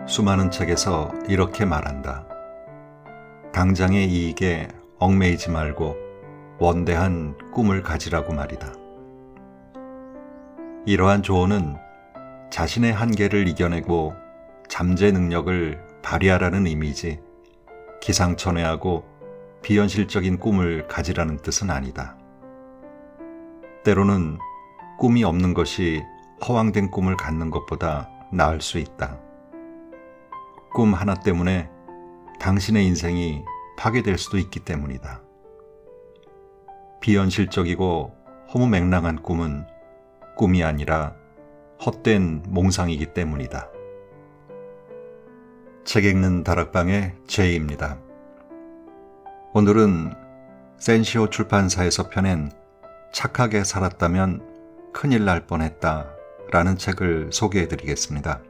수많은 책에서 이렇게 말한다. 당장의 이익에 얽매이지 말고 원대한 꿈을 가지라고 말이다. 이러한 조언은 자신의 한계를 이겨내고 잠재 능력을 발휘하라는 의미이지 기상천외하고 비현실적인 꿈을 가지라는 뜻은 아니다. 때로는 꿈이 없는 것이 허황된 꿈을 갖는 것보다 나을 수 있다. 꿈 하나 때문에 당신의 인생이 파괴될 수도 있기 때문이다. 비현실적이고 허무맹랑한 꿈은 꿈이 아니라 헛된 몽상이기 때문이다. 책 읽는 다락방의 제이입니다. 오늘은 센시오 출판사에서 펴낸 착하게 살았다면 큰일 날 뻔했다 라는 책을 소개해드리겠습니다.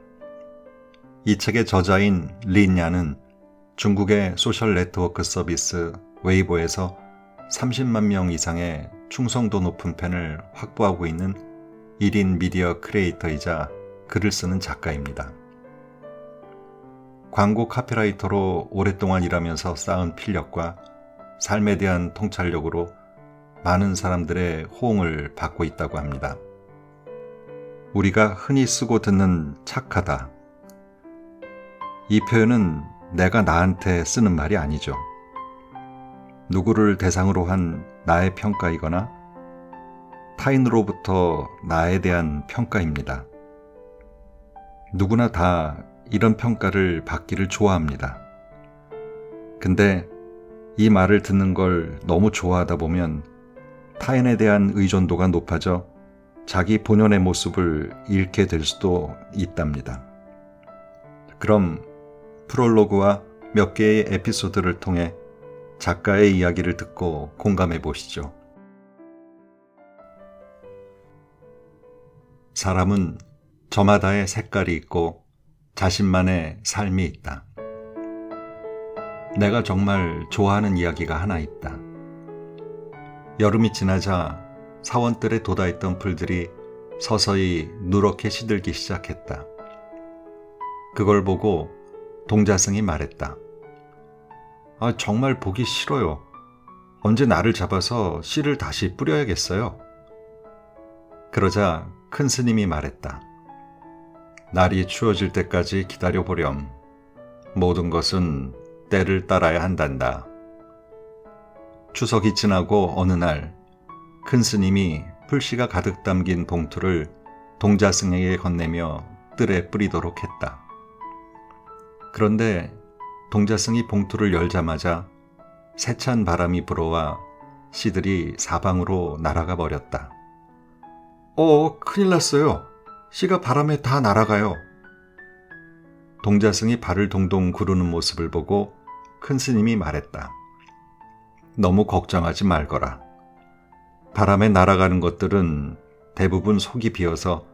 이 책의 저자인 린야는 중국의 소셜 네트워크 서비스 웨이보에서 30만 명 이상의 충성도 높은 팬을 확보하고 있는 1인 미디어 크리에이터이자 글을 쓰는 작가입니다. 광고 카피라이터로 오랫동안 일하면서 쌓은 필력과 삶에 대한 통찰력으로 많은 사람들의 호응을 받고 있다고 합니다. 우리가 흔히 쓰고 듣는 착하다. 이 표현은 내가 나한테 쓰는 말이 아니죠. 누구를 대상으로 한 나의 평가이거나 타인으로부터 나에 대한 평가입니다. 누구나 다 이런 평가를 받기를 좋아합니다. 근데 이 말을 듣는 걸 너무 좋아하다 보면 타인에 대한 의존도가 높아져 자기 본연의 모습을 잃게 될 수도 있답니다. 그럼 프롤로그와 몇 개의 에피소드를 통해 작가의 이야기를 듣고 공감해 보시죠. 사람은 저마다의 색깔이 있고 자신만의 삶이 있다. 내가 정말 좋아하는 이야기가 하나 있다. 여름이 지나자 사원들에 돋아있던 풀들이 서서히 누렇게 시들기 시작했다. 그걸 보고 동자승이 말했다. 정말 보기 싫어요. 언제 나를 잡아서 씨를 다시 뿌려야겠어요. 그러자 큰 스님이 말했다. 날이 추워질 때까지 기다려보렴. 모든 것은 때를 따라야 한단다. 추석이 지나고 어느 날 큰 스님이 풀씨가 가득 담긴 봉투를 동자승에게 건네며 뜰에 뿌리도록 했다. 그런데 동자승이 봉투를 열자마자 세찬 바람이 불어와 씨들이 사방으로 날아가 버렸다. 큰일 났어요. 씨가 바람에 다 날아가요. 동자승이 발을 동동 구르는 모습을 보고 큰 스님이 말했다. 너무 걱정하지 말거라. 바람에 날아가는 것들은 대부분 속이 비어서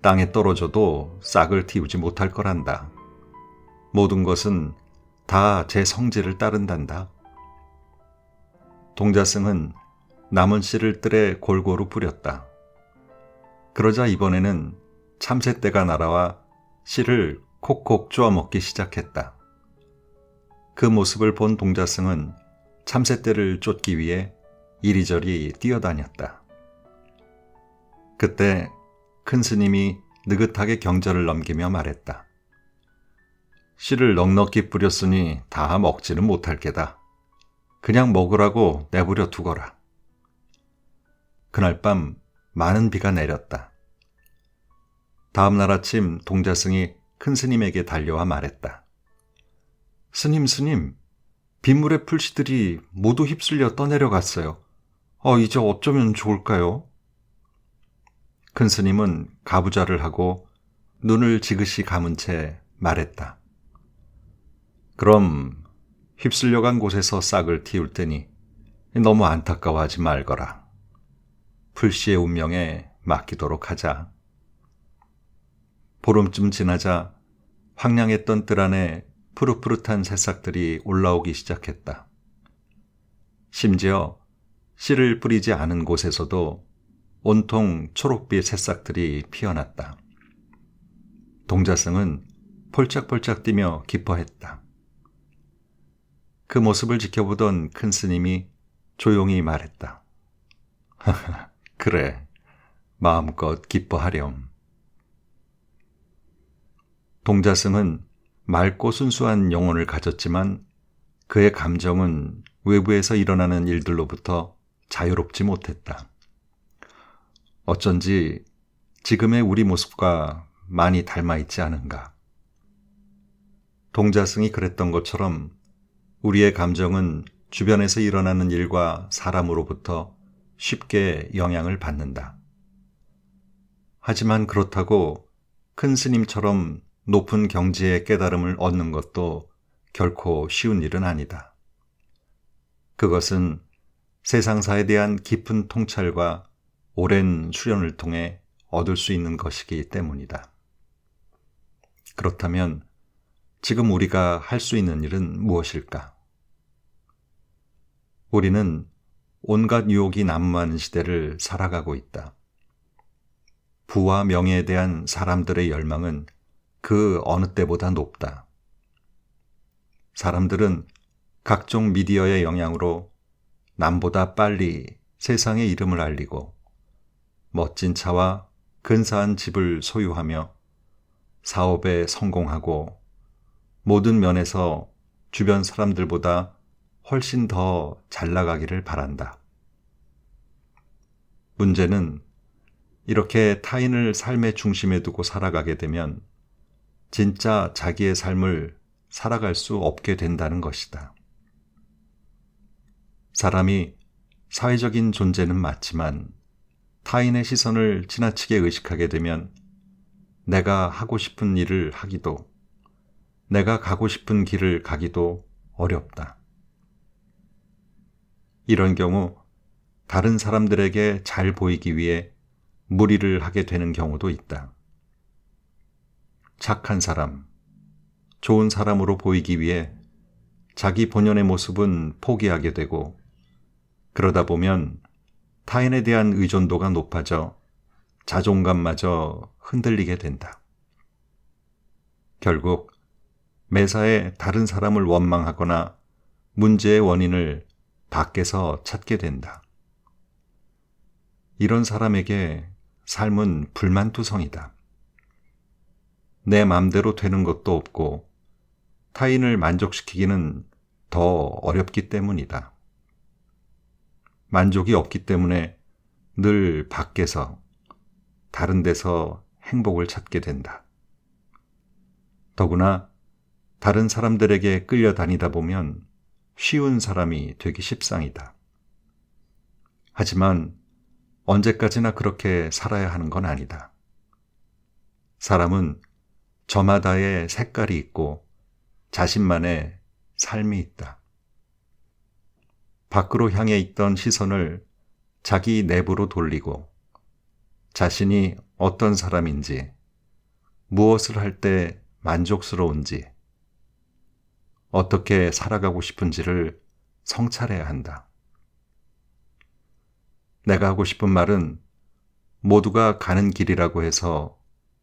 땅에 떨어져도 싹을 틔우지 못할 거란다. 모든 것은 다 제 성질을 따른단다. 동자승은 남은 씨를 뜰에 골고루 뿌렸다. 그러자 이번에는 참새떼가 날아와 씨를 콕콕 쪼아 먹기 시작했다. 그 모습을 본 동자승은 참새떼를 쫓기 위해 이리저리 뛰어다녔다. 그때 큰 스님이 느긋하게 경절을 넘기며 말했다. 씨를 넉넉히 뿌렸으니 다 먹지는 못할 게다. 그냥 먹으라고 내버려 두거라. 그날 밤 많은 비가 내렸다. 다음 날 아침 동자승이 큰 스님에게 달려와 말했다. 스님, 빗물에 풀씨들이 모두 휩쓸려 떠내려갔어요. 이제 어쩌면 좋을까요? 큰 스님은 가부좌를 하고 눈을 지그시 감은 채 말했다. 그럼 휩쓸려간 곳에서 싹을 틔울 테니 너무 안타까워하지 말거라. 풀씨의 운명에 맡기도록 하자. 보름쯤 지나자 황량했던 뜰 안에 푸릇푸릇한 새싹들이 올라오기 시작했다. 심지어 씨를 뿌리지 않은 곳에서도 온통 초록빛 새싹들이 피어났다. 동자승은 폴짝폴짝 뛰며 기뻐했다. 그 모습을 지켜보던 큰 스님이 조용히 말했다. 그래, 마음껏 기뻐하렴. 동자승은 맑고 순수한 영혼을 가졌지만 그의 감정은 외부에서 일어나는 일들로부터 자유롭지 못했다. 어쩐지 지금의 우리 모습과 많이 닮아 있지 않은가. 동자승이 그랬던 것처럼 우리의 감정은 주변에서 일어나는 일과 사람으로부터 쉽게 영향을 받는다. 하지만 그렇다고 큰 스님처럼 높은 경지의 깨달음을 얻는 것도 결코 쉬운 일은 아니다. 그것은 세상사에 대한 깊은 통찰과 오랜 수련을 통해 얻을 수 있는 것이기 때문이다. 그렇다면 지금 우리가 할 수 있는 일은 무엇일까? 우리는 온갖 유혹이 난무하는 시대를 살아가고 있다. 부와 명예에 대한 사람들의 열망은 그 어느 때보다 높다. 사람들은 각종 미디어의 영향으로 남보다 빨리 세상의 이름을 알리고 멋진 차와 근사한 집을 소유하며 사업에 성공하고 모든 면에서 주변 사람들보다 훨씬 더 잘 나가기를 바란다. 문제는 이렇게 타인을 삶의 중심에 두고 살아가게 되면 진짜 자기의 삶을 살아갈 수 없게 된다는 것이다. 사람이 사회적인 존재는 맞지만 타인의 시선을 지나치게 의식하게 되면 내가 하고 싶은 일을 하기도, 내가 가고 싶은 길을 가기도 어렵다. 이런 경우 다른 사람들에게 잘 보이기 위해 무리를 하게 되는 경우도 있다. 착한 사람, 좋은 사람으로 보이기 위해 자기 본연의 모습은 포기하게 되고 그러다 보면 타인에 대한 의존도가 높아져 자존감마저 흔들리게 된다. 결국 매사에 다른 사람을 원망하거나 문제의 원인을 밖에서 찾게 된다. 이런 사람에게 삶은 불만투성이다. 내 맘대로 되는 것도 없고 타인을 만족시키기는 더 어렵기 때문이다. 만족이 없기 때문에 늘 밖에서, 다른 데서 행복을 찾게 된다. 더구나 다른 사람들에게 끌려다니다 보면 쉬운 사람이 되기 십상이다. 하지만 언제까지나 그렇게 살아야 하는 건 아니다. 사람은 저마다의 색깔이 있고 자신만의 삶이 있다. 밖으로 향해 있던 시선을 자기 내부로 돌리고 자신이 어떤 사람인지, 무엇을 할 때 만족스러운지, 어떻게 살아가고 싶은지를 성찰해야 한다. 내가 하고 싶은 말은 모두가 가는 길이라고 해서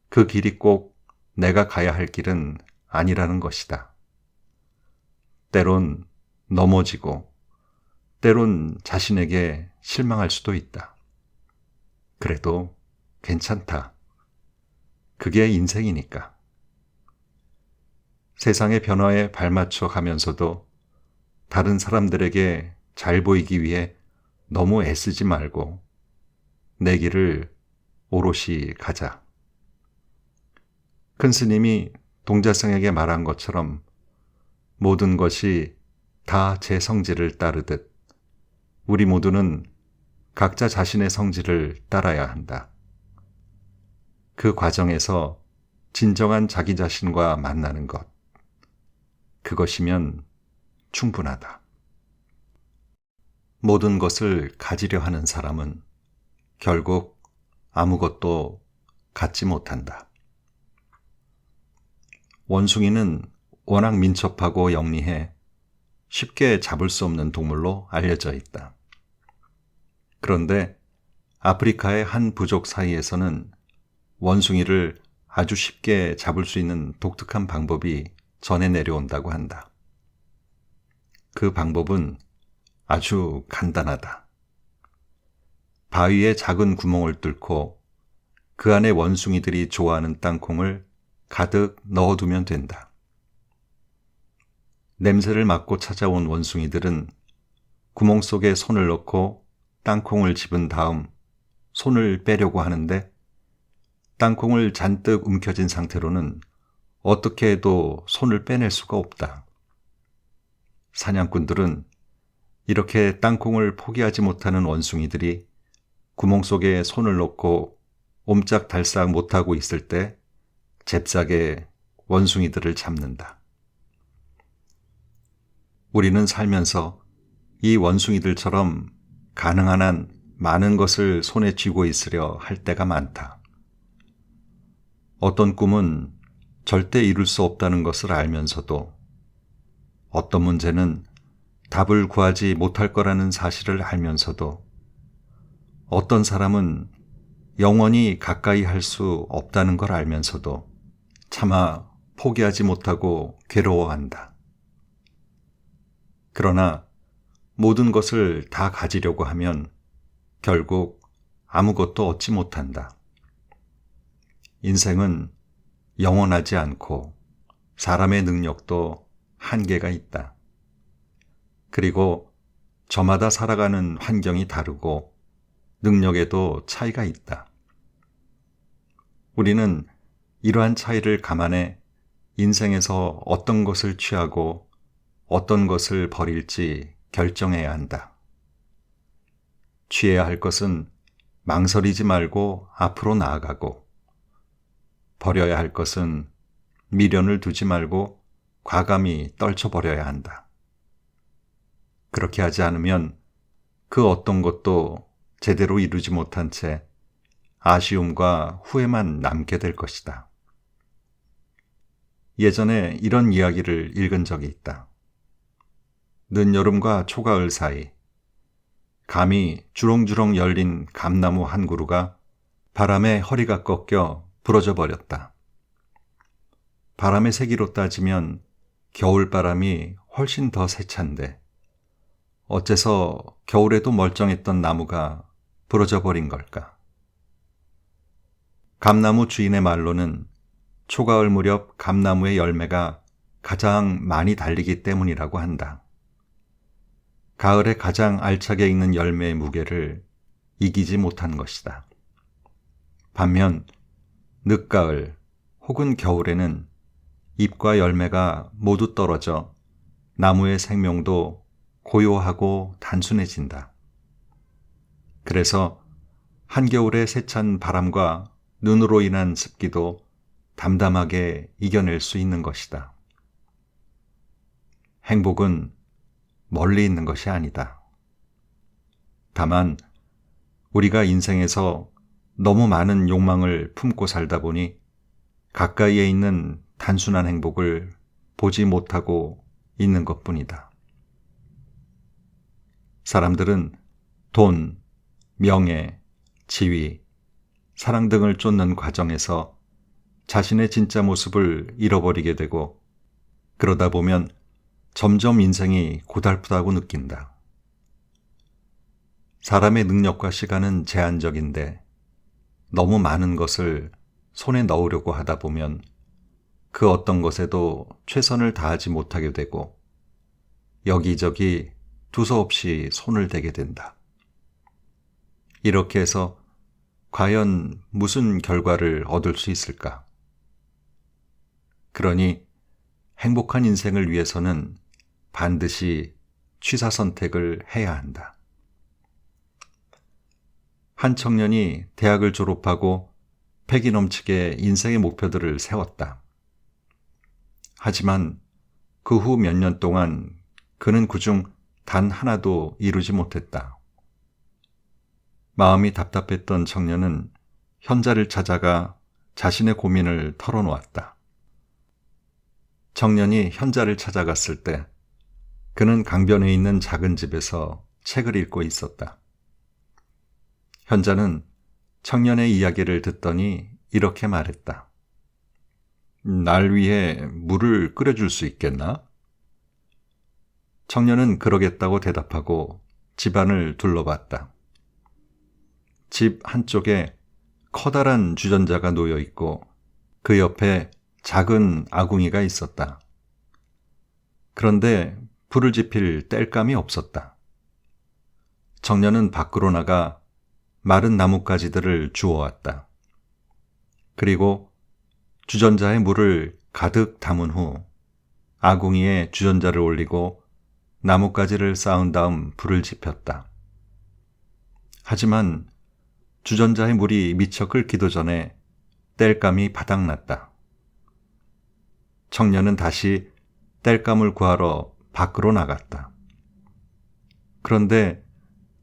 그 길이 꼭 내가 가야 할 길은 아니라는 것이다. 때론 넘어지고 때론 자신에게 실망할 수도 있다. 그래도 괜찮다. 그게 인생이니까. 세상의 변화에 발맞춰 가면서도 다른 사람들에게 잘 보이기 위해 너무 애쓰지 말고 내 길을 오롯이 가자. 큰 스님이 동자승에게 말한 것처럼 모든 것이 다 제 성질을 따르듯 우리 모두는 각자 자신의 성질을 따라야 한다. 그 과정에서 진정한 자기 자신과 만나는 것, 그것이면 충분하다. 모든 것을 가지려 하는 사람은 결국 아무것도 갖지 못한다. 원숭이는 워낙 민첩하고 영리해 쉽게 잡을 수 없는 동물로 알려져 있다. 그런데 아프리카의 한 부족 사이에서는 원숭이를 아주 쉽게 잡을 수 있는 독특한 방법이 전해 내려온다고 한다. 그 방법은 아주 간단하다. 바위에 작은 구멍을 뚫고 그 안에 원숭이들이 좋아하는 땅콩을 가득 넣어두면 된다. 냄새를 맡고 찾아온 원숭이들은 구멍 속에 손을 넣고 땅콩을 집은 다음 손을 빼려고 하는데 땅콩을 잔뜩 움켜쥔 상태로는 어떻게 해도 손을 빼낼 수가 없다. 사냥꾼들은 이렇게 땅콩을 포기하지 못하는 원숭이들이 구멍 속에 손을 넣고 옴짝달싹 못하고 있을 때 잽싸게 원숭이들을 잡는다. 우리는 살면서 이 원숭이들처럼 가능한 한 많은 것을 손에 쥐고 있으려 할 때가 많다. 어떤 꿈은 절대 이룰 수 없다는 것을 알면서도 어떤 문제는 답을 구하지 못할 거라는 사실을 알면서도 어떤 사람은 영원히 가까이 할 수 없다는 걸 알면서도 차마 포기하지 못하고 괴로워한다. 그러나 모든 것을 다 가지려고 하면 결국 아무것도 얻지 못한다. 인생은 영원하지 않고 사람의 능력도 한계가 있다. 그리고 저마다 살아가는 환경이 다르고 능력에도 차이가 있다. 우리는 이러한 차이를 감안해 인생에서 어떤 것을 취하고 어떤 것을 버릴지 결정해야 한다. 취해야 할 것은 망설이지 말고 앞으로 나아가고, 버려야 할 것은 미련을 두지 말고 과감히 떨쳐버려야 한다. 그렇게 하지 않으면 그 어떤 것도 제대로 이루지 못한 채 아쉬움과 후회만 남게 될 것이다. 예전에 이런 이야기를 읽은 적이 있다. 늦여름과 초가을 사이 감이 주렁주렁 열린 감나무 한 그루가 바람에 허리가 꺾여 부러져 버렸다. 바람의 세기로 따지면 겨울바람이 훨씬 더 세찬데 어째서 겨울에도 멀쩡했던 나무가 부러져 버린 걸까? 감나무 주인의 말로는 초가을 무렵 감나무의 열매가 가장 많이 달리기 때문이라고 한다. 가을에 가장 알차게 익는 열매의 무게를 이기지 못한 것이다. 반면 늦가을 혹은 겨울에는 잎과 열매가 모두 떨어져 나무의 생명도 고요하고 단순해진다. 그래서 한겨울의 세찬 바람과 눈으로 인한 습기도 담담하게 이겨낼 수 있는 것이다. 행복은 멀리 있는 것이 아니다. 다만 우리가 인생에서 너무 많은 욕망을 품고 살다 보니 가까이에 있는 단순한 행복을 보지 못하고 있는 것뿐이다. 사람들은 돈, 명예, 지위, 사랑 등을 쫓는 과정에서 자신의 진짜 모습을 잃어버리게 되고 그러다 보면 점점 인생이 고달프다고 느낀다. 사람의 능력과 시간은 제한적인데 너무 많은 것을 손에 넣으려고 하다 보면 그 어떤 것에도 최선을 다하지 못하게 되고 여기저기 두서없이 손을 대게 된다. 이렇게 해서 과연 무슨 결과를 얻을 수 있을까? 그러니 행복한 인생을 위해서는 반드시 취사 선택을 해야 한다. 한 청년이 대학을 졸업하고 패기 넘치게 인생의 목표들을 세웠다. 하지만 그 후 몇 년 동안 그는 그중 단 하나도 이루지 못했다. 마음이 답답했던 청년은 현자를 찾아가 자신의 고민을 털어놓았다. 청년이 현자를 찾아갔을 때 그는 강변에 있는 작은 집에서 책을 읽고 있었다. 현자는 청년의 이야기를 듣더니 이렇게 말했다. 날 위해 물을 끓여줄 수 있겠나? 청년은 그러겠다고 대답하고 집안을 둘러봤다. 집 한쪽에 커다란 주전자가 놓여 있고 그 옆에 작은 아궁이가 있었다. 그런데 불을 지필 땔감이 없었다. 청년은 밖으로 나가 마른 나뭇가지들을 주워왔다. 그리고 주전자에 물을 가득 담은 후 아궁이에 주전자를 올리고 나뭇가지를 쌓은 다음 불을 지폈다. 하지만 주전자의 물이 미처 끓기도 전에 땔감이 바닥났다. 청년은 다시 땔감을 구하러 밖으로 나갔다. 그런데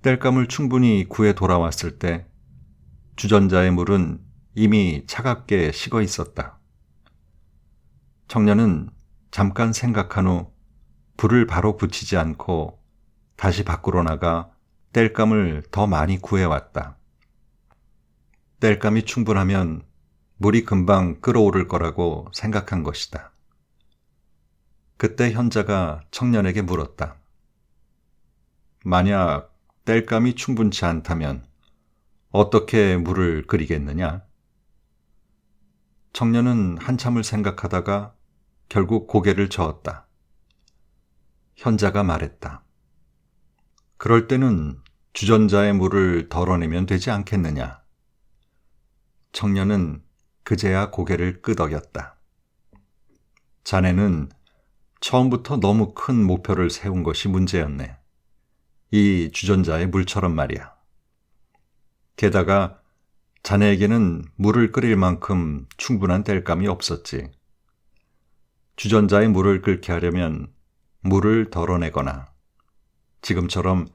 땔감을 충분히 구해 돌아왔을 때 주전자의 물은 이미 차갑게 식어 있었다. 청년은 잠깐 생각한 후 불을 바로 붙이지 않고 다시 밖으로 나가 땔감을 더 많이 구해왔다. 땔감이 충분하면 물이 금방 끓어오를 거라고 생각한 것이다. 그때 현자가 청년에게 물었다. 만약 땔감이 충분치 않다면 어떻게 물을 끓이겠느냐? 청년은 한참을 생각하다가 결국 고개를 저었다. 현자가 말했다. 그럴 때는 주전자의 물을 덜어내면 되지 않겠느냐? 청년은 그제야 고개를 끄덕였다. 자네는 처음부터 너무 큰 목표를 세운 것이 문제였네. 이 주전자의 물처럼 말이야. 게다가 자네에게는 물을 끓일 만큼 충분한 땔감이 없었지. 주전자의 물을 끓게 하려면 물을 덜어내거나 지금처럼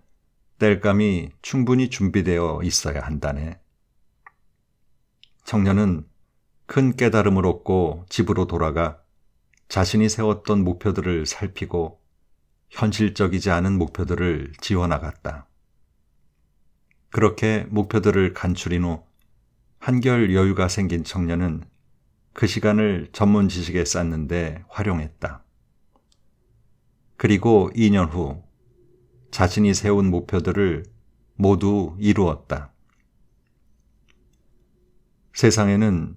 땔감이 충분히 준비되어 있어야 한다네. 청년은 큰 깨달음을 얻고 집으로 돌아가 자신이 세웠던 목표들을 살피고 현실적이지 않은 목표들을 지워나갔다. 그렇게 목표들을 간추린 후 한결 여유가 생긴 청년은 그 시간을 전문 지식에 쌓는데 활용했다. 그리고 2년 후 자신이 세운 목표들을 모두 이루었다. 세상에는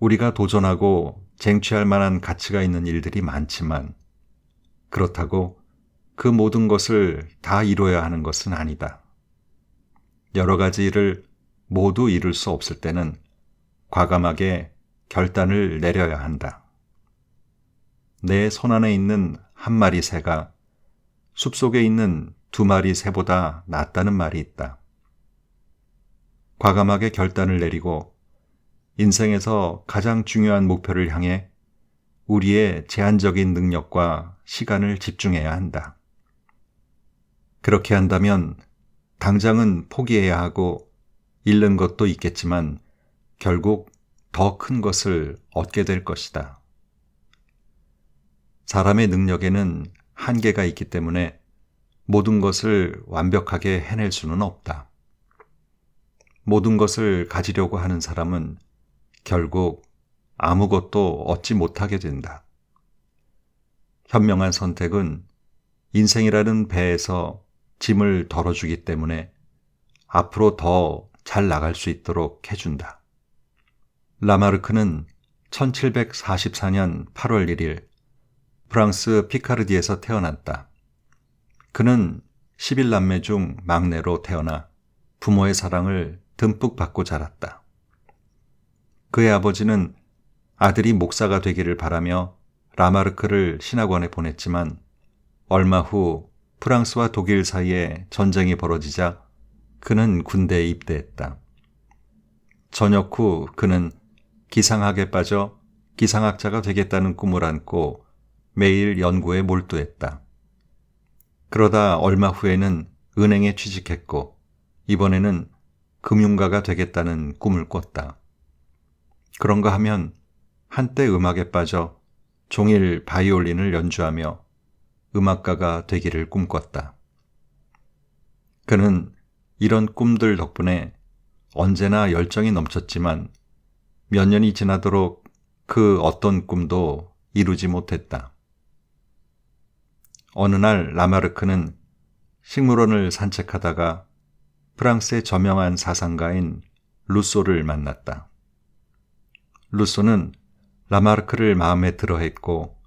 우리가 도전하고 쟁취할 만한 가치가 있는 일들이 많지만 그렇다고 그 모든 것을 다 이뤄야 하는 것은 아니다. 여러 가지 일을 모두 이룰 수 없을 때는 과감하게 결단을 내려야 한다. 내 손안에 있는 한 마리 새가 숲속에 있는 2마리 새보다 낫다는 말이 있다. 과감하게 결단을 내리고 인생에서 가장 중요한 목표를 향해 우리의 제한적인 능력과 시간을 집중해야 한다. 그렇게 한다면 당장은 포기해야 하고 잃는 것도 있겠지만 결국 더 큰 것을 얻게 될 것이다. 사람의 능력에는 한계가 있기 때문에 모든 것을 완벽하게 해낼 수는 없다. 모든 것을 가지려고 하는 사람은 결국 아무것도 얻지 못하게 된다. 현명한 선택은 인생이라는 배에서 짐을 덜어주기 때문에 앞으로 더 잘 나갈 수 있도록 해준다. 라마르크는 1744년 8월 1일 프랑스 피카르디에서 태어났다. 그는 11남매 중 막내로 태어나 부모의 사랑을 듬뿍 받고 자랐다. 그의 아버지는 아들이 목사가 되기를 바라며 라마르크를 신학원에 보냈지만 얼마 후 프랑스와 독일 사이에 전쟁이 벌어지자 그는 군대에 입대했다. 전역 후 그는 기상학에 빠져 기상학자가 되겠다는 꿈을 안고 매일 연구에 몰두했다. 그러다 얼마 후에는 은행에 취직했고 이번에는 금융가가 되겠다는 꿈을 꿨다. 그런가 하면 한때 음악에 빠져 종일 바이올린을 연주하며 음악가가 되기를 꿈꿨다. 그는 이런 꿈들 덕분에 언제나 열정이 넘쳤지만 몇 년이 지나도록 그 어떤 꿈도 이루지 못했다. 어느 날 라마르크는 식물원을 산책하다가 프랑스의 저명한 사상가인 루소를 만났다. 루소는 라마르크를 마음에 들어 했고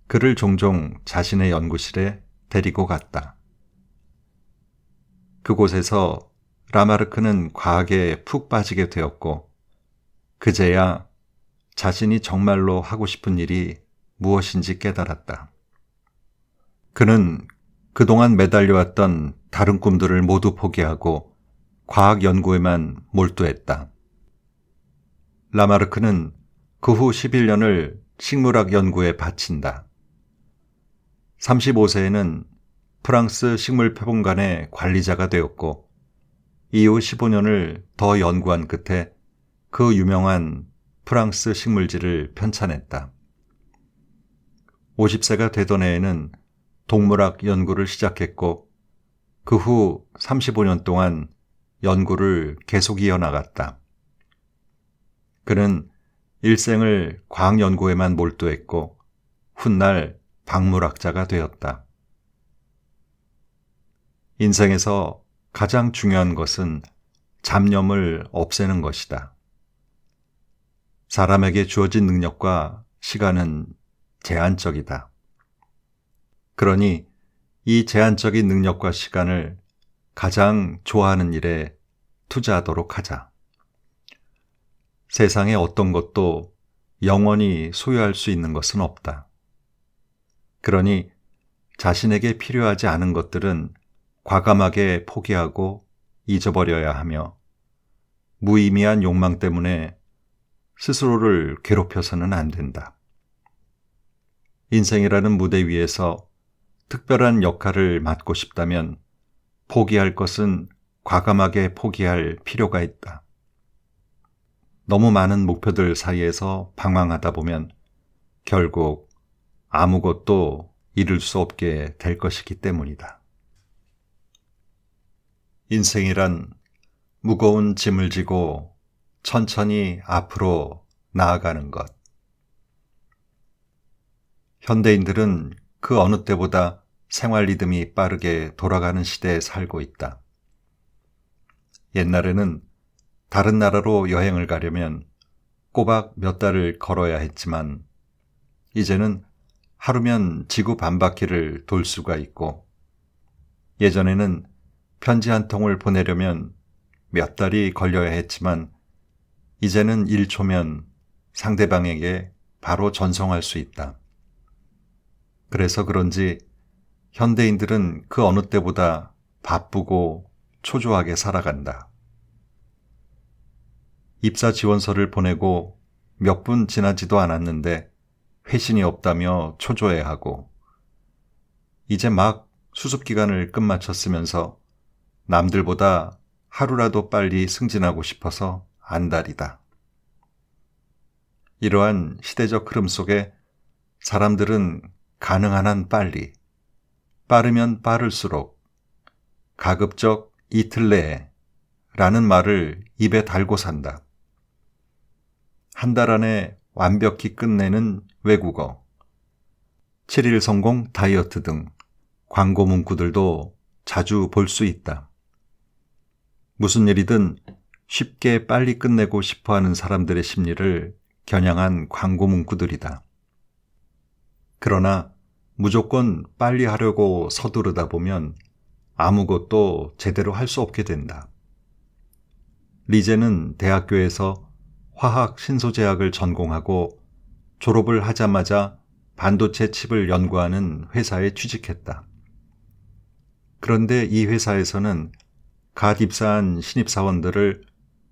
그를 종종 자신의 연구실에 데리고 갔다. 그곳에서 라마르크는 과학에 푹 빠지게 되었고 그제야 자신이 정말로 하고 싶은 일이 무엇인지 깨달았다. 그는 그동안 매달려왔던 다른 꿈들을 모두 포기하고 과학 연구에만 몰두했다. 라마르크는 그 후 11년을 식물학 연구에 바친다. 35세에는 프랑스 식물표본관의 관리자가 되었고 이후 15년을 더 연구한 끝에 그 유명한 프랑스 식물지를 편찬했다. 50세가 되던 해에는 동물학 연구를 시작했고 그 후 35년 동안 연구를 계속 이어나갔다. 그는 일생을 과학 연구에만 몰두했고 훗날 박물학자가 되었다. 인생에서 가장 중요한 것은 잡념을 없애는 것이다. 사람에게 주어진 능력과 시간은 제한적이다. 그러니 이 제한적인 능력과 시간을 가장 좋아하는 일에 투자하도록 하자. 세상에 어떤 것도 영원히 소유할 수 있는 것은 없다. 그러니 자신에게 필요하지 않은 것들은 과감하게 포기하고 잊어버려야 하며 무의미한 욕망 때문에 스스로를 괴롭혀서는 안 된다. 인생이라는 무대 위에서 특별한 역할을 맡고 싶다면 포기할 것은 과감하게 포기할 필요가 있다. 너무 많은 목표들 사이에서 방황하다 보면 결국 아무것도 이룰 수 없게 될 것이기 때문이다. 인생이란 무거운 짐을 지고 천천히 앞으로 나아가는 것. 현대인들은 그 어느 때보다 생활 리듬이 빠르게 돌아가는 시대에 살고 있다. 옛날에는 다른 나라로 여행을 가려면 꼬박 몇 달을 걸어야 했지만 이제는 하루면 지구 반바퀴를 돌 수가 있고 예전에는 편지 한 통을 보내려면 몇 달이 걸려야 했지만 이제는 1초면 상대방에게 바로 전송할 수 있다. 그래서 그런지 현대인들은 그 어느 때보다 바쁘고 초조하게 살아간다. 입사 지원서를 보내고 몇 분 지나지도 않았는데 회신이 없다며 초조해하고 이제 막 수습기간을 끝마쳤으면서 남들보다 하루라도 빨리 승진하고 싶어서 안달이다. 이러한 시대적 흐름 속에 사람들은 가능한 한 빨리, 빠르면 빠를수록, 가급적 이틀 내에 라는 말을 입에 달고 산다. 한 달 안에 완벽히 끝내는 외국어, 7일 성공 다이어트 등 광고 문구들도 자주 볼 수 있다. 무슨 일이든 쉽게 빨리 끝내고 싶어하는 사람들의 심리를 겨냥한 광고 문구들이다. 그러나 무조건 빨리 하려고 서두르다 보면 아무것도 제대로 할 수 없게 된다. 리제는 대학교에서 화학 신소재학을 전공하고 졸업을 하자마자 반도체 칩을 연구하는 회사에 취직했다. 그런데 이 회사에서는 갓 입사한 신입사원들을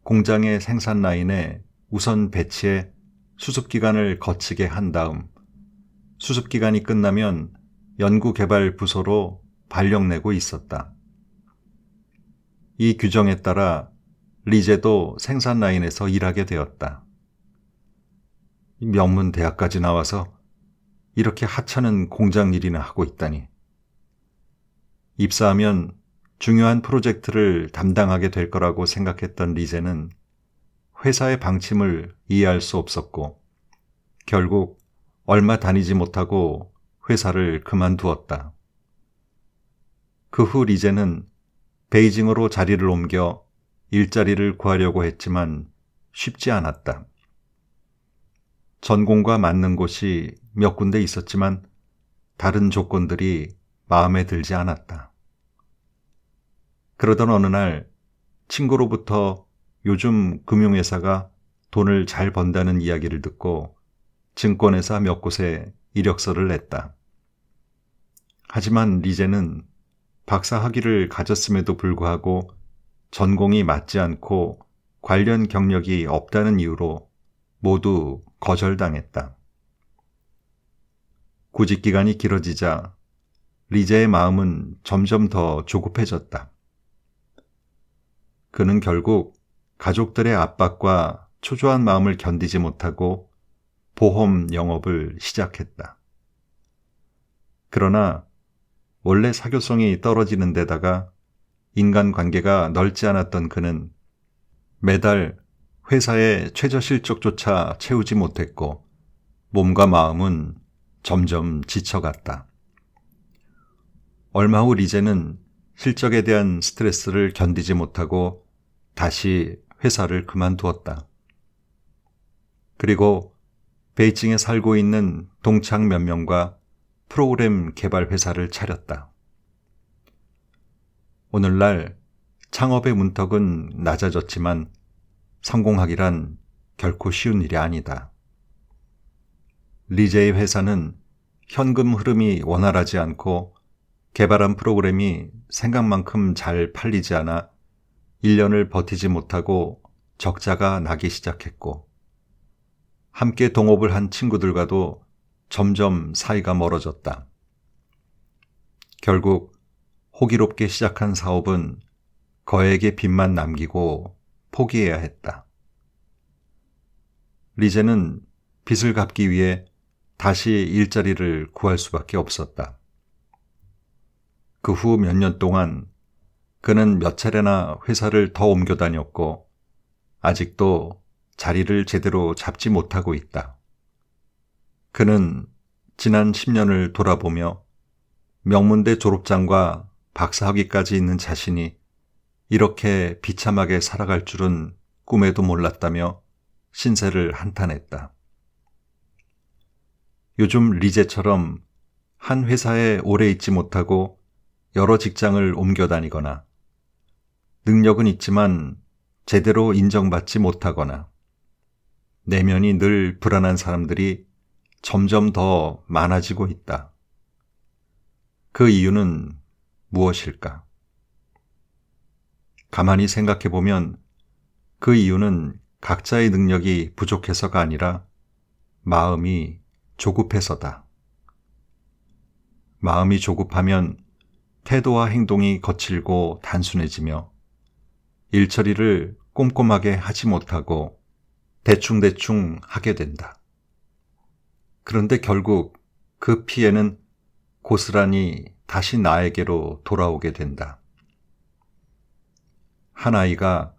공장의 생산 라인에 우선 배치해 수습기간을 거치게 한 다음 수습기간이 끝나면 연구개발 부서로 발령내고 있었다. 이 규정에 따라 리제도 생산 라인에서 일하게 되었다. 명문 대학까지 나와서 이렇게 하찮은 공장 일이나 하고 있다니. 입사하면 중요한 프로젝트를 담당하게 될 거라고 생각했던 리제는 회사의 방침을 이해할 수 없었고 결국 얼마 다니지 못하고 회사를 그만두었다. 그 후 리제는 베이징으로 자리를 옮겨 일자리를 구하려고 했지만 쉽지 않았다. 전공과 맞는 곳이 몇 군데 있었지만 다른 조건들이 마음에 들지 않았다. 그러던 어느 날 친구로부터 요즘 금융회사가 돈을 잘 번다는 이야기를 듣고 증권회사 몇 곳에 이력서를 냈다. 하지만 리제는 박사 학위를 가졌음에도 불구하고 전공이 맞지 않고 관련 경력이 없다는 이유로 모두 거절당했다. 구직 기간이 길어지자 리제의 마음은 점점 더 조급해졌다. 그는 결국 가족들의 압박과 초조한 마음을 견디지 못하고 보험 영업을 시작했다. 그러나 원래 사교성이 떨어지는 데다가 인간관계가 넓지 않았던 그는 매달 회사의 최저 실적조차 채우지 못했고 몸과 마음은 점점 지쳐갔다. 얼마 후 리제는 실적에 대한 스트레스를 견디지 못하고 다시 회사를 그만두었다. 그리고 베이징에 살고 있는 동창 몇 명과 프로그램 개발 회사를 차렸다. 오늘날 창업의 문턱은 낮아졌지만 성공하기란 결코 쉬운 일이 아니다. 리제의 회사는 현금 흐름이 원활하지 않고 개발한 프로그램이 생각만큼 잘 팔리지 않아 1년을 버티지 못하고 적자가 나기 시작했고 함께 동업을 한 친구들과도 점점 사이가 멀어졌다. 결국 호기롭게 시작한 사업은 거액의 빚만 남기고 포기해야 했다. 리제는 빚을 갚기 위해 다시 일자리를 구할 수밖에 없었다. 그 후 몇 년 동안 그는 몇 차례나 회사를 더 옮겨 다녔고 아직도 자리를 제대로 잡지 못하고 있다. 그는 지난 10년을 돌아보며 명문대 졸업장과 박사학위까지 있는 자신이 이렇게 비참하게 살아갈 줄은 꿈에도 몰랐다며 신세를 한탄했다. 요즘 리제처럼 한 회사에 오래 있지 못하고 여러 직장을 옮겨 다니거나 능력은 있지만 제대로 인정받지 못하거나 내면이 늘 불안한 사람들이 점점 더 많아지고 있다. 그 이유는 무엇일까? 가만히 생각해 보면 그 이유는 각자의 능력이 부족해서가 아니라 마음이 조급해서다. 마음이 조급하면 태도와 행동이 거칠고 단순해지며 일처리를 꼼꼼하게 하지 못하고 대충대충 하게 된다. 그런데 결국 그 피해는 고스란히 다시 나에게로 돌아오게 된다. 한 아이가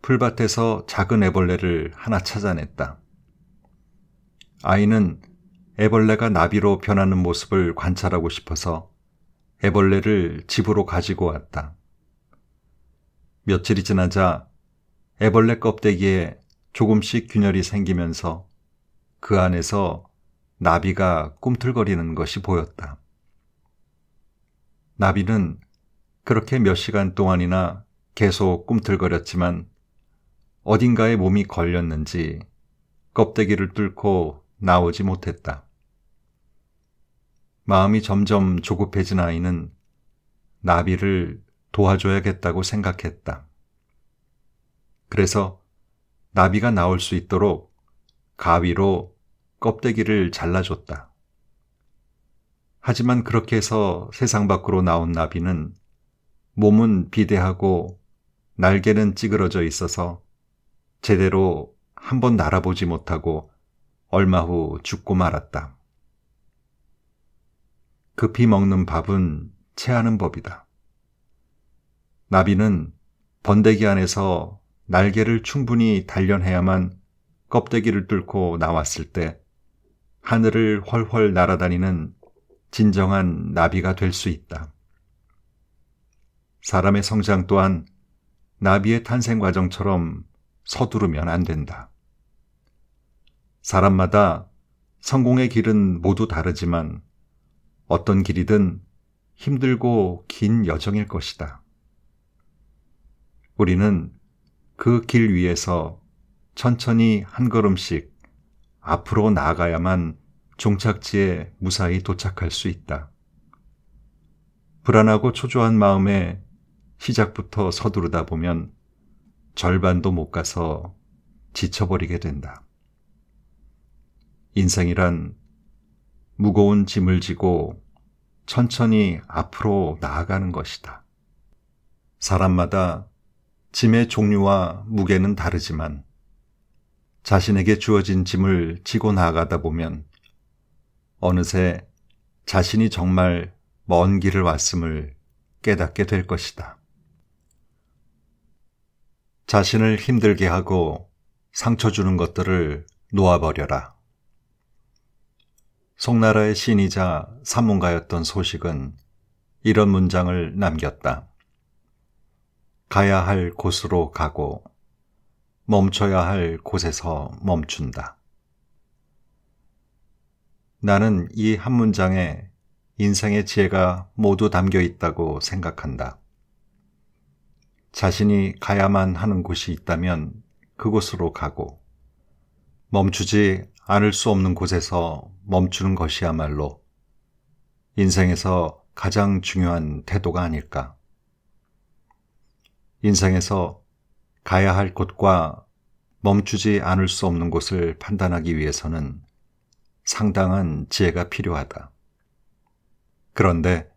풀밭에서 작은 애벌레를 하나 찾아냈다. 아이는 애벌레가 나비로 변하는 모습을 관찰하고 싶어서 애벌레를 집으로 가지고 왔다. 며칠이 지나자 애벌레 껍데기에 조금씩 균열이 생기면서 그 안에서 나비가 꿈틀거리는 것이 보였다. 나비는 그렇게 몇 시간 동안이나 계속 꿈틀거렸지만 어딘가에 몸이 걸렸는지 껍데기를 뚫고 나오지 못했다. 마음이 점점 조급해진 아이는 나비를 도와줘야겠다고 생각했다. 그래서 나비가 나올 수 있도록 가위로 껍데기를 잘라줬다. 하지만 그렇게 해서 세상 밖으로 나온 나비는 몸은 비대하고 날개는 찌그러져 있어서 제대로 한번 날아보지 못하고 얼마 후 죽고 말았다. 급히 먹는 밥은 체하는 법이다. 나비는 번데기 안에서 날개를 충분히 단련해야만 껍데기를 뚫고 나왔을 때 하늘을 훨훨 날아다니는 진정한 나비가 될 수 있다. 사람의 성장 또한 나비의 탄생 과정처럼 서두르면 안 된다. 사람마다 성공의 길은 모두 다르지만 어떤 길이든 힘들고 긴 여정일 것이다. 우리는 그 길 위에서 천천히 한 걸음씩 앞으로 나아가야만 종착지에 무사히 도착할 수 있다. 불안하고 초조한 마음에 시작부터 서두르다 보면 절반도 못 가서 지쳐버리게 된다. 인생이란 무거운 짐을 지고 천천히 앞으로 나아가는 것이다. 사람마다 짐의 종류와 무게는 다르지만 자신에게 주어진 짐을 지고 나아가다 보면 어느새 자신이 정말 먼 길을 왔음을 깨닫게 될 것이다. 자신을 힘들게 하고 상처 주는 것들을 놓아버려라. 송나라의 시인이자 산문가였던 소식은 이런 문장을 남겼다. 가야 할 곳으로 가고 멈춰야 할 곳에서 멈춘다. 나는 이 한 문장에 인생의 지혜가 모두 담겨 있다고 생각한다. 자신이 가야만 하는 곳이 있다면 그곳으로 가고 멈추지 않을 수 없는 곳에서 멈추는 것이야말로 인생에서 가장 중요한 태도가 아닐까. 인생에서 가야 할 곳과 멈추지 않을 수 없는 곳을 판단하기 위해서는 상당한 지혜가 필요하다. 그런데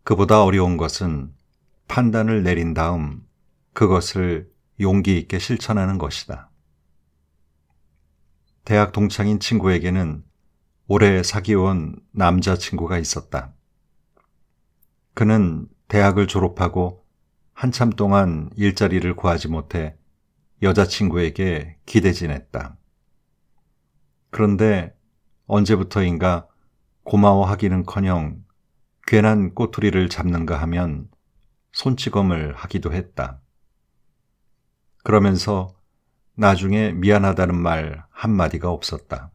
그보다 어려운 것은 판단을 내린 다음 그것을 용기 있게 실천하는 것이다. 대학 동창인 친구에게는 오래 사귀어온 남자친구가 있었다. 그는 대학을 졸업하고 한참 동안 일자리를 구하지 못해 여자친구에게 기대진했다. 그런데 언제부터인가 고마워하기는커녕 괜한 꼬투리를 잡는가 하면 손찌검을 하기도 했다. 그러면서 나중에 미안하다는 말 한마디가 없었다.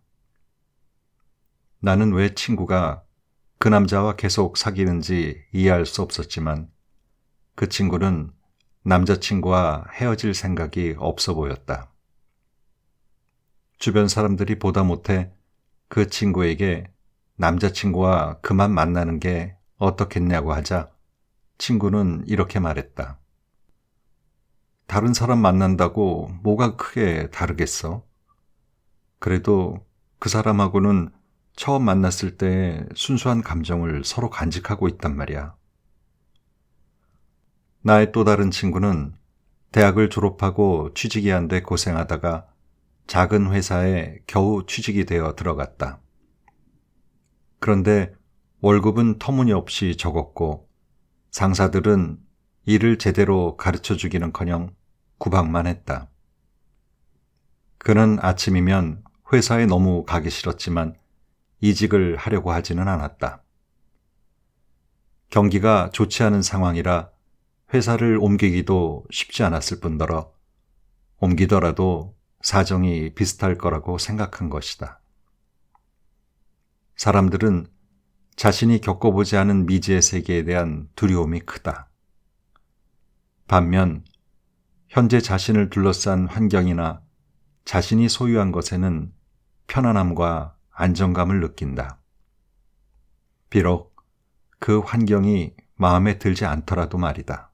나는 왜 친구가 그 남자와 계속 사귀는지 이해할 수 없었지만 그 친구는 남자친구와 헤어질 생각이 없어 보였다. 주변 사람들이 보다 못해 그 친구에게 남자친구와 그만 만나는 게 어떻겠냐고 하자 친구는 이렇게 말했다. 다른 사람 만난다고 뭐가 크게 다르겠어? 그래도 그 사람하고는 처음 만났을 때의 순수한 감정을 서로 간직하고 있단 말이야. 나의 또 다른 친구는 대학을 졸업하고 취직이 안 돼 고생하다가 작은 회사에 겨우 취직이 되어 들어갔다. 그런데 월급은 터무니없이 적었고 상사들은 일을 제대로 가르쳐주기는커녕 구박만 했다. 그는 아침이면 회사에 너무 가기 싫었지만 이직을 하려고 하지는 않았다. 경기가 좋지 않은 상황이라 회사를 옮기기도 쉽지 않았을 뿐더러 옮기더라도 사정이 비슷할 거라고 생각한 것이다. 사람들은 자신이 겪어보지 않은 미지의 세계에 대한 두려움이 크다. 반면 현재 자신을 둘러싼 환경이나 자신이 소유한 것에는 편안함과 안정감을 느낀다. 비록 그 환경이 마음에 들지 않더라도 말이다.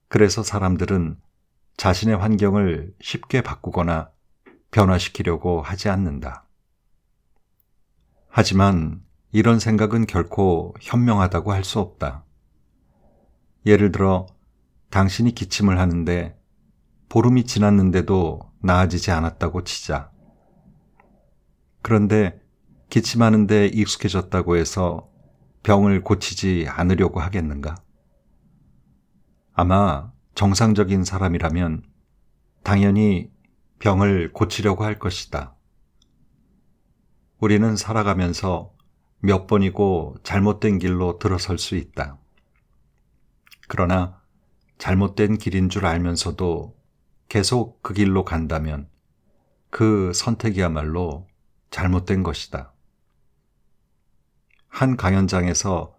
그래서 사람들은 자신의 환경을 쉽게 바꾸거나 변화시키려고 하지 않는다. 하지만 이런 생각은 결코 현명하다고 할 수 없다. 예를 들어 당신이 기침을 하는데 보름이 지났는데도 나아지지 않았다고 치자. 그런데 기침하는데 익숙해졌다고 해서 병을 고치지 않으려고 하겠는가? 아마 정상적인 사람이라면 당연히 병을 고치려고 할 것이다. 우리는 살아가면서 몇 번이고 잘못된 길로 들어설 수 있다. 그러나 잘못된 길인 줄 알면서도 계속 그 길로 간다면 그 선택이야말로 잘못된 것이다. 한 강연장에서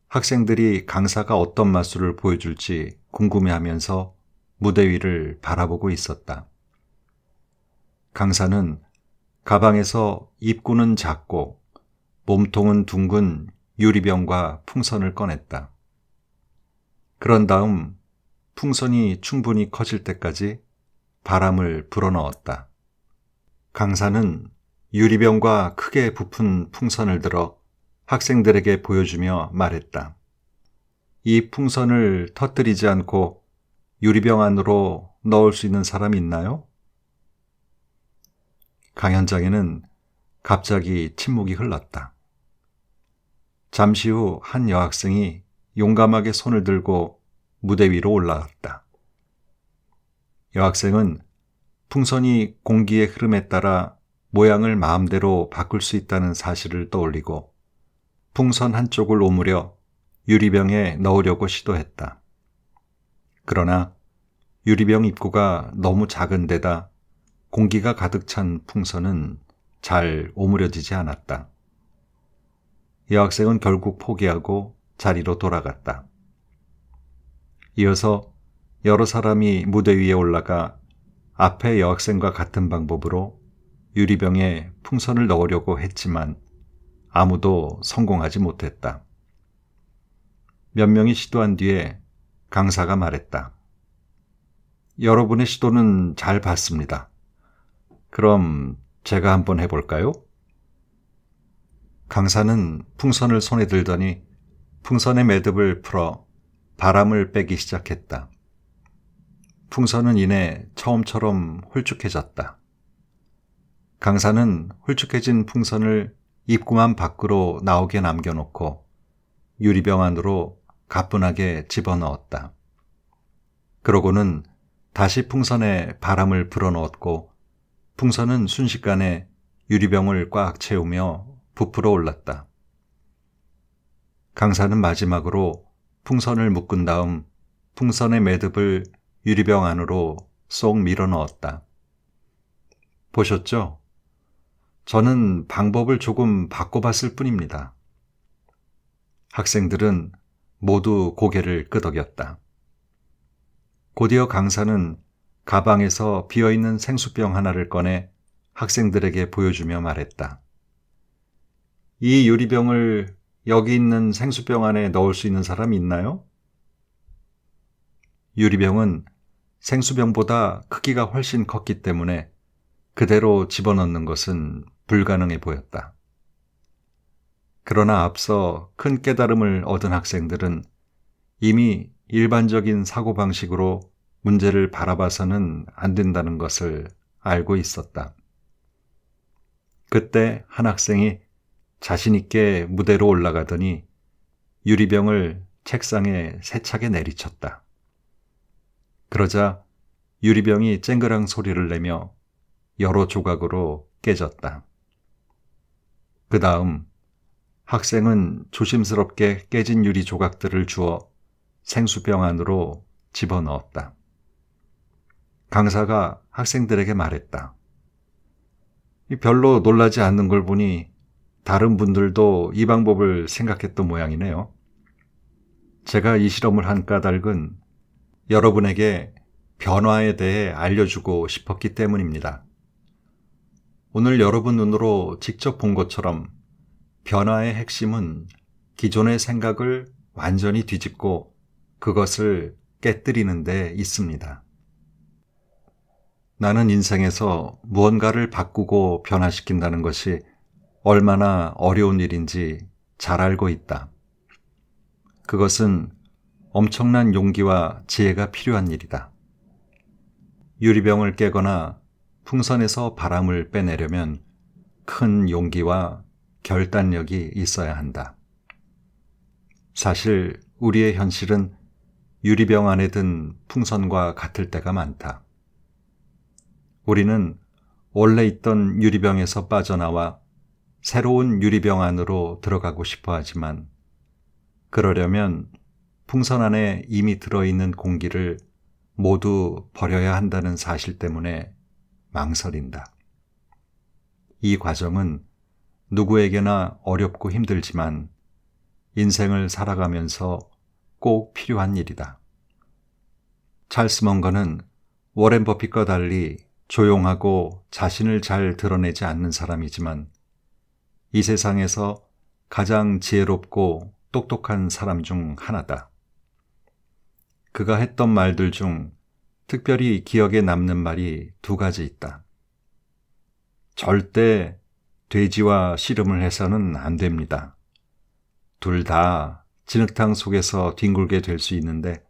학생들이 강사가 어떤 마술을 보여줄지 궁금해하면서 무대 위를 바라보고 있었다. 강사는 가방에서 입구는 작고 몸통은 둥근 유리병과 풍선을 꺼냈다. 그런 다음 풍선이 충분히 커질 때까지 바람을 불어넣었다. 강사는 유리병과 크게 부푼 풍선을 들어 학생들에게 보여주며 말했다. 이 풍선을 터뜨리지 않고 유리병 안으로 넣을 수 있는 사람 있나요? 강연장에는 갑자기 침묵이 흘렀다. 잠시 후 한 여학생이 용감하게 손을 들고 무대 위로 올라갔다. 여학생은 풍선이 공기의 흐름에 따라 모양을 마음대로 바꿀 수 있다는 사실을 떠올리고 풍선 한쪽을 오므려 유리병에 넣으려고 시도했다. 그러나 유리병 입구가 너무 작은 데다 공기가 가득 찬 풍선은 잘 오므려지지 않았다. 여학생은 결국 포기하고 자리로 돌아갔다. 이어서 여러 사람이 무대 위에 올라가 앞에 여학생과 같은 방법으로 유리병에 풍선을 넣으려고 했지만 아무도 성공하지 못했다. 몇 명이 시도한 뒤에 강사가 말했다. 여러분의 시도는 잘 봤습니다. 그럼 제가 한번 해볼까요? 강사는 풍선을 손에 들더니 풍선의 매듭을 풀어 바람을 빼기 시작했다. 풍선은 이내 처음처럼 홀쭉해졌다. 강사는 홀쭉해진 풍선을 입구만 밖으로 나오게 남겨놓고 유리병 안으로 가뿐하게 집어넣었다. 그러고는 다시 풍선에 바람을 불어넣었고 풍선은 순식간에 유리병을 꽉 채우며 부풀어 올랐다. 강사는 마지막으로 풍선을 묶은 다음 풍선의 매듭을 유리병 안으로 쏙 밀어 넣었다. 보셨죠? 저는 방법을 조금 바꿔봤을 뿐입니다. 학생들은 모두 고개를 끄덕였다. 곧이어 강사는 가방에서 비어있는 생수병 하나를 꺼내 학생들에게 보여주며 말했다. 이 유리병을 여기 있는 생수병 안에 넣을 수 있는 사람 있나요? 유리병은 생수병보다 크기가 훨씬 컸기 때문에 그대로 집어넣는 것은 불가능해 보였다. 그러나 앞서 큰 깨달음을 얻은 학생들은 이미 일반적인 사고방식으로 문제를 바라봐서는 안 된다는 것을 알고 있었다. 그때 한 학생이 자신 있게 무대로 올라가더니 유리병을 책상에 세차게 내리쳤다. 그러자 유리병이 쨍그랑 소리를 내며 여러 조각으로 깨졌다. 그 다음 학생은 조심스럽게 깨진 유리 조각들을 주워 생수병 안으로 집어넣었다. 강사가 학생들에게 말했다. 별로 놀라지 않는 걸 보니 다른 분들도 이 방법을 생각했던 모양이네요. 제가 이 실험을 한 까닭은 여러분에게 변화에 대해 알려주고 싶었기 때문입니다. 오늘 여러분 눈으로 직접 본 것처럼 변화의 핵심은 기존의 생각을 완전히 뒤집고 그것을 깨뜨리는 데 있습니다. 나는 인생에서 무언가를 바꾸고 변화시킨다는 것이 얼마나 어려운 일인지 잘 알고 있다. 그것은 엄청난 용기와 지혜가 필요한 일이다. 유리병을 깨거나 풍선에서 바람을 빼내려면 큰 용기와 결단력이 있어야 한다. 사실 우리의 현실은 유리병 안에 든 풍선과 같을 때가 많다. 우리는 원래 있던 유리병에서 빠져나와 새로운 유리병 안으로 들어가고 싶어 하지만 그러려면 풍선 안에 이미 들어있는 공기를 모두 버려야 한다는 사실 때문에 망설인다. 이 과정은 누구에게나 어렵고 힘들지만 인생을 살아가면서 꼭 필요한 일이다. 찰스 먼거는 워렌 버핏과 달리 조용하고 자신을 잘 드러내지 않는 사람이지만 이 세상에서 가장 지혜롭고 똑똑한 사람 중 하나다. 그가 했던 말들 중 특별히 기억에 남는 말이 두 가지 있다. 절대 돼지와 씨름을 해서는 안 됩니다. 둘 다 진흙탕 속에서 뒹굴게 될 수 있는데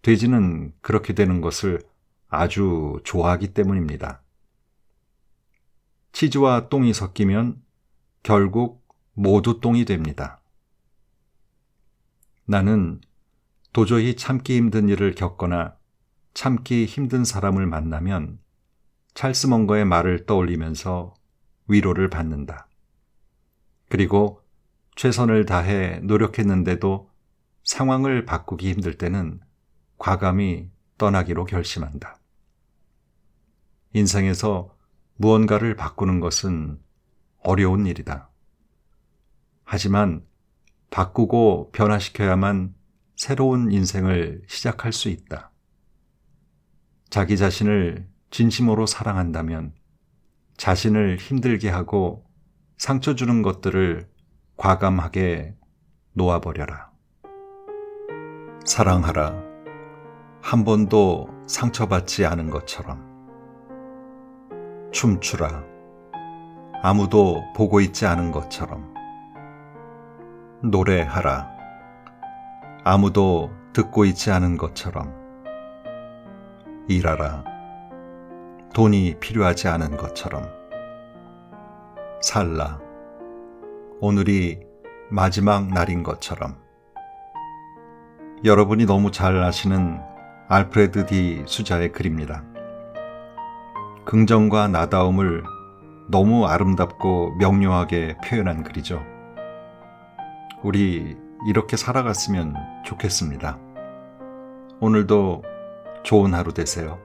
돼지는 그렇게 되는 것을 아주 좋아하기 때문입니다. 치즈와 똥이 섞이면 결국 모두 똥이 됩니다. 나는 도저히 참기 힘든 일을 겪거나 참기 힘든 사람을 만나면 찰스 먼거의 말을 떠올리면서 위로를 받는다. 그리고 최선을 다해 노력했는데도 상황을 바꾸기 힘들 때는 과감히 떠나기로 결심한다. 인생에서 무언가를 바꾸는 것은 어려운 일이다. 하지만 바꾸고 변화시켜야만 새로운 인생을 시작할 수 있다. 자기 자신을 진심으로 사랑한다면 자신을 힘들게 하고 상처 주는 것들을 과감하게 놓아버려라. 사랑하라. 한 번도 상처받지 않은 것처럼. 춤추라. 아무도 보고 있지 않은 것처럼. 노래하라. 아무도 듣고 있지 않은 것처럼. 일하라. 돈이 필요하지 않은 것처럼. 살라. 오늘이 마지막 날인 것처럼. 여러분이 너무 잘 아시는 알프레드 디 수자의 글입니다. 긍정과 나다움을 너무 아름답고 명료하게 표현한 글이죠. 우리 이렇게 살아갔으면 좋겠습니다. 오늘도 좋은 하루 되세요.